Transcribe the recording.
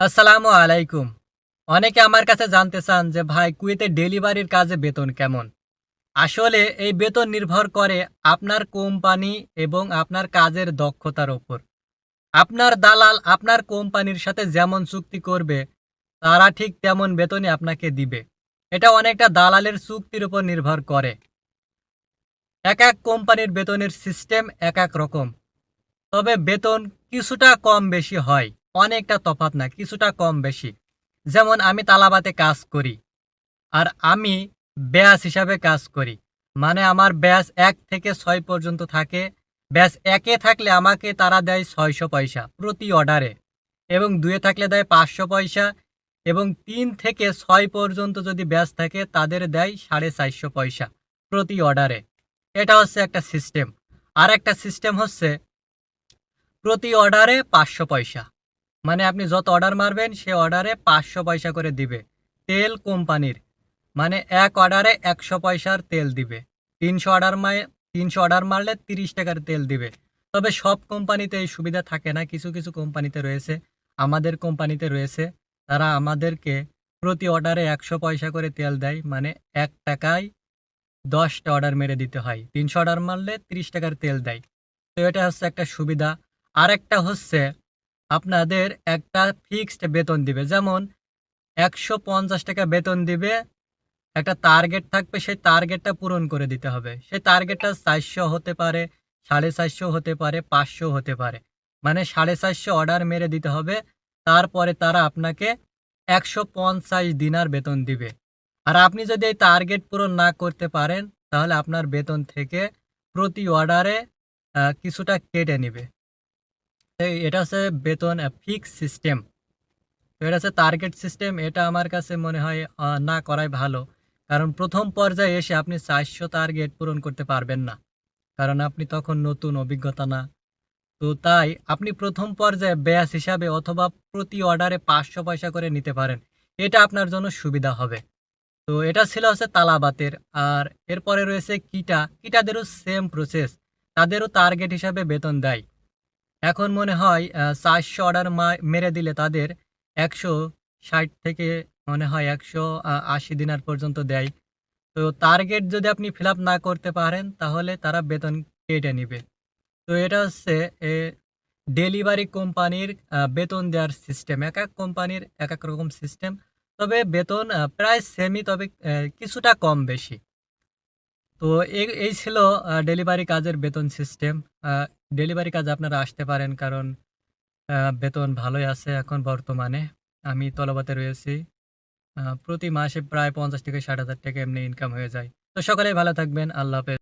আসসালামু আলাইকুম। অনেকে আমার কাছে জানতে চান যে ভাই কুয়েতে ডেলিভারির কাজে বেতন কেমন? আসলে এই বেতন নির্ভর করে আপনার কোম্পানি এবং আপনার কাজের দক্ষতার উপর। আপনার দালাল আপনার কোম্পানির সাথে যেমন চুক্তি করবে, তারা ঠিক তেমন বেতনই আপনাকে দিবে। এটা অনেকটা দালালের চুক্তির উপর নির্ভর করে। একেক কোম্পানির বেতনের সিস্টেম একেক রকম। তবে বেতন কিছুটা কম বেশি হয়। অনেকটা তফাৎ না, কিছুটা কম বেশি। যেমন আমি তালাবাতে কাজ করি। আর আমি ব্যাচ হিসাবে কাজ করি। মানে আমার ব্যাচ ১ থেকে ৬ পর্যন্ত থাকে। ব্যাচ ১ এ থাকলে আমাকে তারা দেয় ৬০০ পয়সা প্রতি অর্ডারে এবং ২ এ থাকলে দেয় ৫০০ পয়সা এবং ৩ থেকে ৬ পর্যন্ত যদি ব্যাচ থাকে তাদের দেয় ৪৫০ পয়সা প্রতি অর্ডারে। এটা হচ্ছে একটা সিস্টেম। আরেকটা সিস্টেম হচ্ছে প্রতি অর্ডারে ৫০০ পয়সা। মানে আপনি যত অর্ডার মারবেন সে অর্ডারে ৫০০ পয়সা করে দিবে। তেল কোম্পানির। মানে এক অর্ডারে ১০০ পয়সার তেল দিবে। ৩০০ অর্ডার মারলে ৩০ টাকার তেল দিবে। তবে সব কোম্পানিতে এই সুবিধা থাকে না। কিছু, কিছু কোম্পানিতে রয়েছে। আমাদের কোম্পানিতে রয়েছে। তারা আমাদেরকে প্রতি অর্ডারে ১০০ পয়সা করে তেল দেয়। মানে ৳১ য় ১০ টা অর্ডার মেরে দিতে হয়। ৩০০ অর্ডার মারলে ৩০ টাকার তেল দেয়। তো এটা হচ্ছে একটা সুবিধা। আরেকটা হচ্ছে আপনাদের একটা ফিক্সড বেতন দিবে। যেমন ৳১৫০ বেতন দিবে। একটা টার্গেট থাকবে, সেই টার্গেটটা পূরণ করে দিতে হবে। সেই টার্গেটটা ৪০০ হতে পারে, ৪৫০ হতে পারে, ৫০০ হতে পারে। মানে ৪৫০ অর্ডার মেরে দিতে হবে। তারপরে তারা আপনাকে ১৫০ দিনার বেতন দিবে। আর আপনি যদি এই টার্গেট পূরণ না করতে পারেন, তাহলে আপনার বেতন থেকে প্রতি অর্ডারে কিছুটা কেটে নিবে। এটা হচ্ছে বেতন ফিক্স সিস্টেম। তো এটা হচ্ছে টার্গেট সিস্টেম। এটা আমার কাছে মনে হয় না করাই ভালো। কারণ ১ম পর্যায়ে এসে আপনি ৪০০ টার্গেট পূরণ করতে পারবেন না। কারণ আপনি তখন নতুন, অভিজ্ঞতা না। তো তাই আপনি ১ম পর্যায়ে ব্যাচ হিসাবে অথবা প্রতি অর্ডারে ৫০০ পয়সা করে নিতে পারেন। এটা আপনার জন্য সুবিধা হবে। তো এটা ছিল হচ্ছে তালাবাতের। আর এরপরে রয়েছে কিটা। কিটাদেরও সেম প্রসেস। তাদেরও টার্গেট হিসাবে বেতন দেয়। এখন মনে হয় ৪০০ অর্ডার মেরে দিলে তাদের ১৬০ থেকে মনে হয় ১৮০ দিনার পর্যন্ত দেয়। তো টার্গেট যদি আপনি ফিল আপ না করতে পারেন তাহলে তারা বেতন কেটে নিবে। তো এটা হচ্ছে এ ডেলিভারি কোম্পানির বেতন দেওয়ার সিস্টেম। একেক কোম্পানির একেক রকম সিস্টেম। তবে বেতন প্রায় সেমই, তবে কিছুটা কম বেশি। তো এই ছিল ডেলিভারি কাজের বেতন সিস্টেম। আ ডেলিভারি কাজে আপনারা আসতে পারেন, কারণ বেতন ভালোই আছে এখন বর্তমানে। আমি তলাবাতে রয়েছি। প্রতি মাসে প্রায় ৫০ থেকে ৬০,০০০ টাকা এমনি ইনকাম হয়ে যায়। তো সকলেই ভালো থাকবেন। আল্লাহ হাফেজ।